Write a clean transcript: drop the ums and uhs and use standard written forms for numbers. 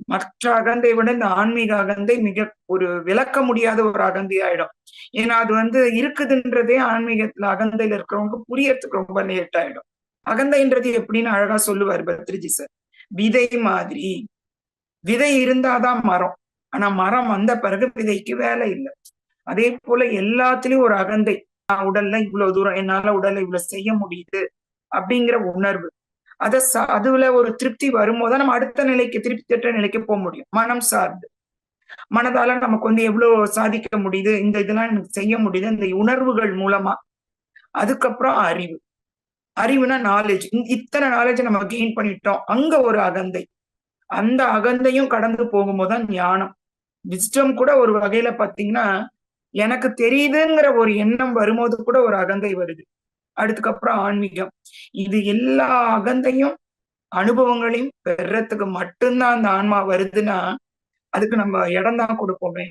மற்ற அகந்தை விட இந்த ஆன்மீக அகந்தை மிக ஒரு விளக்க முடியாத ஒரு அகந்தை ஆயிடும். ஏன்னா அது இருக்குதுன்றதே ஆன்மீகத்துல அகந்தையில இருக்கிறவங்க புரியறதுக்கு ரொம்ப லேட் ஆயிடும். அகந்தைன்றது எப்படின்னு அழகா சொல்லுவார் பத்ரிஜி சார். விதை மாதிரி. விதை இருந்தாதான் மரம். ஆனா மரம் வந்த பிறகு விதைக்கு வேலை இல்லை. அதே போல எல்லாத்துலயும் ஒரு அகந்தை. உடல்ல இவ்வளவு தூரம் என்னால உடல்ல இவ்வளவு செய்ய முடியுது அப்படிங்கிற உணர்வு. அதுல ஒரு திருப்தி வரும்போது நம்ம அடுத்த நிலைக்கு திருப்தி பெற்ற நிலைக்கு போக முடியும். மனம் சார்ந்து மனதால நமக்கு எவ்வளவு சாதிக்க முடியுது, இந்த இதெல்லாம் எனக்கு செய்ய முடியுது இந்த உணர்வுகள் மூலமா. அதுக்கப்புறம் அறிவு. அறிவுனா நாலேஜ். இத்தனை நாலேஜ் நம்ம கெயின் பண்ணிட்டோம், அங்க ஒரு அகந்தை. அந்த அகந்தையும் கடந்து போகும்போதுதான் ஞானம். விஸ்டம் கூட ஒரு வகையில பாத்தீங்கன்னா எனக்கு தெரியுதுங்கிற ஒரு எண்ணம் வரும்போது கூட ஒரு அகந்தை வருது. அதுக்கப்புறம் ஆன்மீகம். இது எல்லா அகந்தையும் அனுபவங்களையும் பெறத்துக்கு மட்டும்தான் அந்த ஆன்மா வருதுன்னா அதுக்கு நம்ம இடம் தான் கொடுப்போமே.